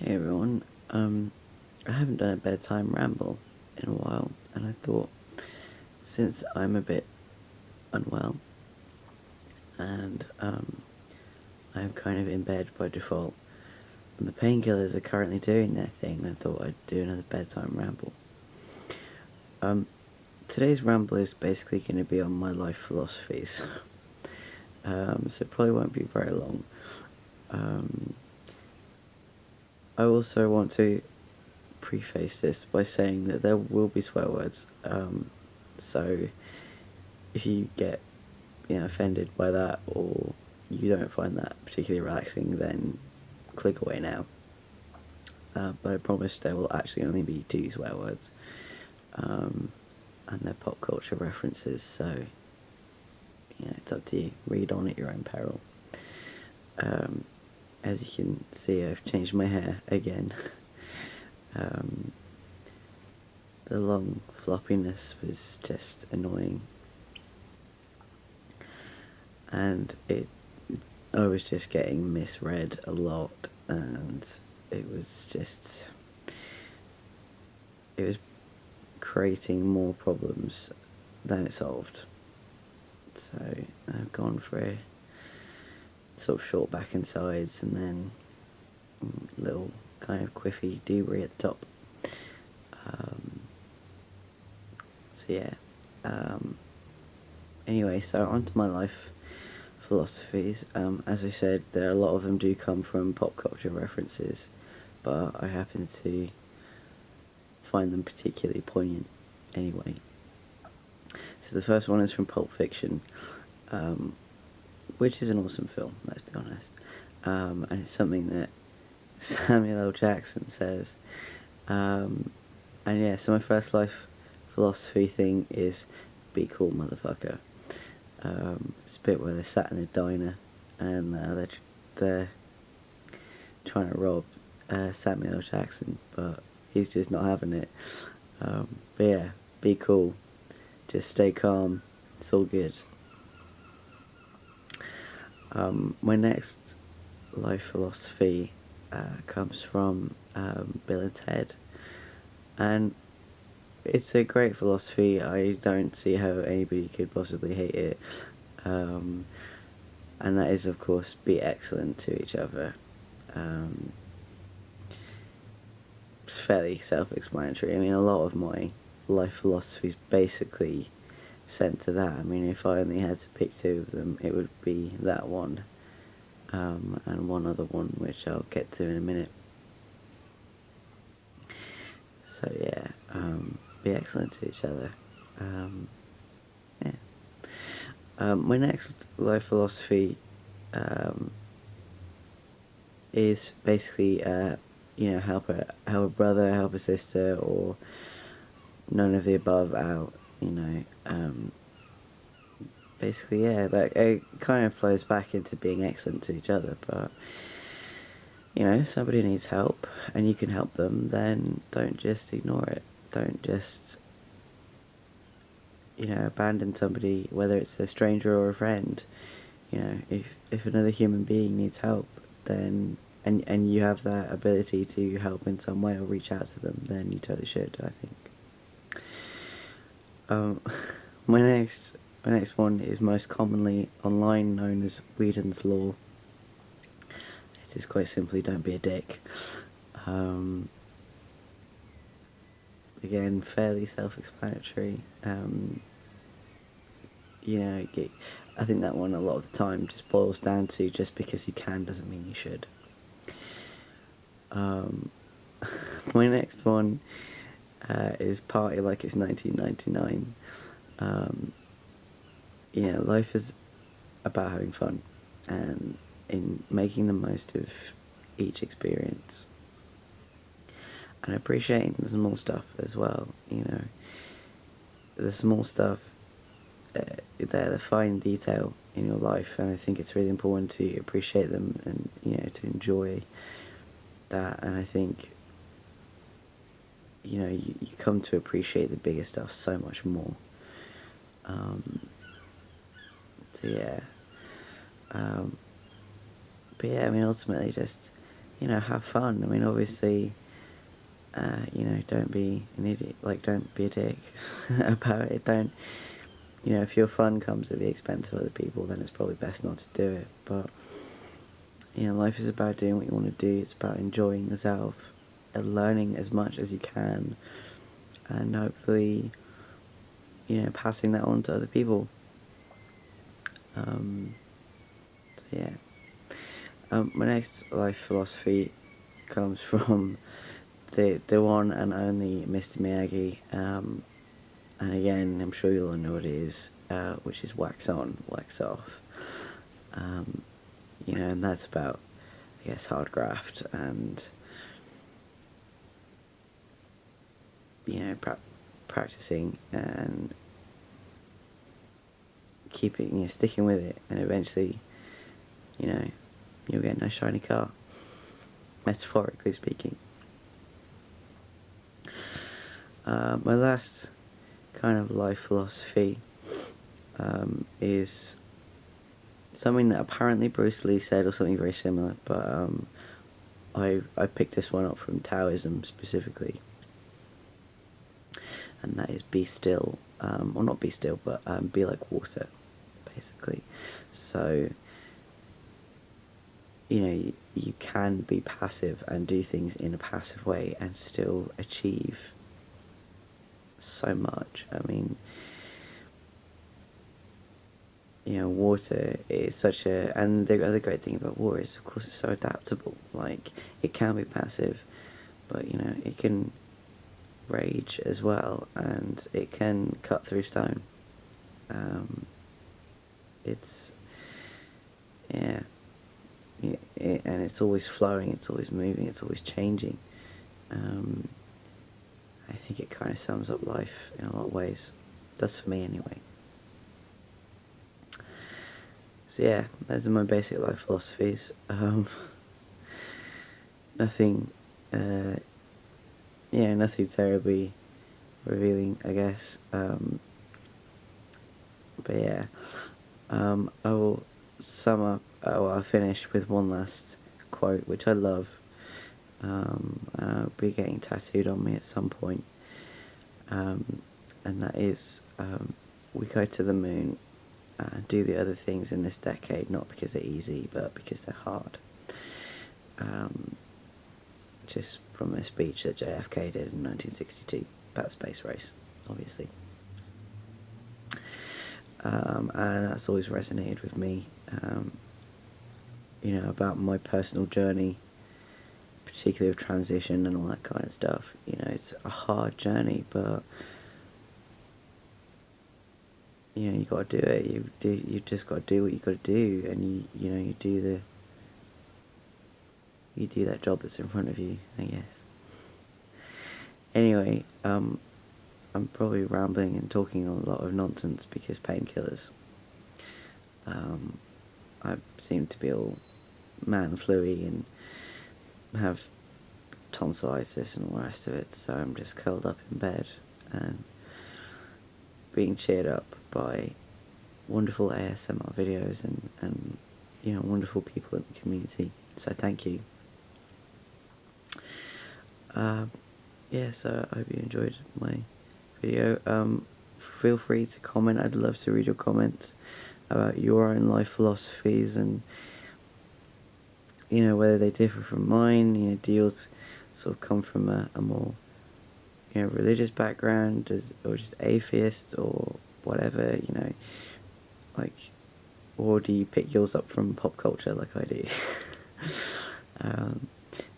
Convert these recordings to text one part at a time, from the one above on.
Hey everyone, I haven't done a bedtime ramble in a while, and I thought since I'm a bit unwell and I'm kind of in bed by default, and the painkillers are currently doing their thing, I thought I'd do another bedtime ramble. Today's ramble is basically going to be on my life philosophies, so it probably won't be very long. I also want to preface this by saying that there will be swear words. So if you get offended by that, or you don't find that particularly relaxing, then click away now. But I promise there will actually only be 2 swear words, and they're pop culture references. So it's up to you. Read on at your own peril. As you can see, I've changed my hair again. The long floppiness was just annoying, and I was just getting misread a lot, and it was creating more problems than it solved. So I've gone for a sort of short back and sides, and then a little kind of quiffy debris at the top. So yeah. Anyway, so onto my life philosophies. As I said, a lot of them do come from pop culture references, but I happen to find them particularly poignant anyway. So the first one is from Pulp Fiction, which is an awesome film, let's be honest. And it's something that Samuel L. Jackson says. And yeah, so my first life philosophy thing is be cool, motherfucker. It's a bit where they're sat in a diner and they're trying to rob Samuel L. Jackson, but he's just not having it. But yeah, be cool, just stay calm, it's all good. My next life philosophy comes from Bill and Ted, and it's a great philosophy. I don't see how anybody could possibly hate it, and that is, of course, be excellent to each other. It's fairly self-explanatory. I mean, a lot of my life philosophy is basically sent to that. I mean, if I only had to pick 2 of them, it would be that one, and one other one, which I'll get to in a minute. So yeah, be excellent to each other. Yeah. My next life philosophy is basically, help a brother, help a sister, or none of the above out. Basically, yeah, it kind of flows back into being excellent to each other. But somebody needs help and you can help them, then don't just ignore it. Don't just abandon somebody, whether it's a stranger or a friend. If another human being needs help, then and you have that ability to help in some way or reach out to them, then you totally should, I think. My next one is most commonly online known as Whedon's Law. It is quite simply, don't be a dick. Again, fairly self-explanatory. I think that one a lot of the time just boils down to just because you can doesn't mean you should. My next one is party like it's 1999. Life is about having fun and in making the most of each experience and appreciating the small stuff as well. The small stuff, the fine detail in your life, and I think it's really important to appreciate them and to enjoy that. And I think you come to appreciate the bigger stuff so much more. So yeah. But yeah, I mean, ultimately just have fun. I mean, obviously, don't be an idiot. Like, don't be a dick about it. Don't, if your fun comes at the expense of other people, then it's probably best not to do it. But, life is about doing what you want to do. It's about enjoying yourself and learning as much as you can, and hopefully, passing that on to other people. So yeah. My next life philosophy comes from the one and only Mr. Miyagi, and again, I'm sure you'll all know what it is, which is wax on, wax off. And that's about, I guess, hard graft and practicing and keeping, sticking with it, and eventually, you'll get a nice shiny car, metaphorically speaking. My last kind of life philosophy is something that apparently Bruce Lee said, or something very similar, but I picked this one up from Taoism specifically, and that is be still, or not be still, but be like water, basically. So, you can be passive and do things in a passive way and still achieve so much. I mean, water is such a, and the other great thing about water is, of course, it's so adaptable. Like, it can be passive, but it can rage as well, and it can cut through stone. It's, yeah, and it's always flowing, it's always moving, it's always changing. I think it kind of sums up life in a lot of ways. It does for me anyway. So yeah, those are my basic life philosophies. Nothing terribly revealing, I guess. But yeah, I will sum up, I'll finish with one last quote, which I love. I'll be getting tattooed on me at some point. And that is, we go to the moon and do the other things in this decade, not because they're easy, but because they're hard. Just from a speech that JFK did in 1962 about a space race, obviously. And that's always resonated with me, about my personal journey, particularly with transition and all that kind of stuff. It's a hard journey, but you got to do it. You just got to do what you got to do, and you do that job that's in front of you, I guess. Anyway, I'm probably rambling and talking a lot of nonsense because painkillers. I seem to be all man-fluey and have tonsillitis and all the rest of it, so I'm just curled up in bed and being cheered up by wonderful ASMR videos and wonderful people in the community, so thank you. So I hope you enjoyed my video. Feel free to comment. I'd love to read your comments about your own life philosophies, and whether they differ from mine. Do yours sort of come from a more religious background, or just atheist, or whatever, or do you pick yours up from pop culture like I do?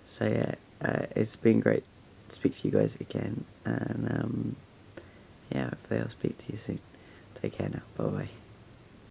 So yeah, it's been great to speak to you guys again, and hopefully I'll speak to you soon. Take care now, bye bye.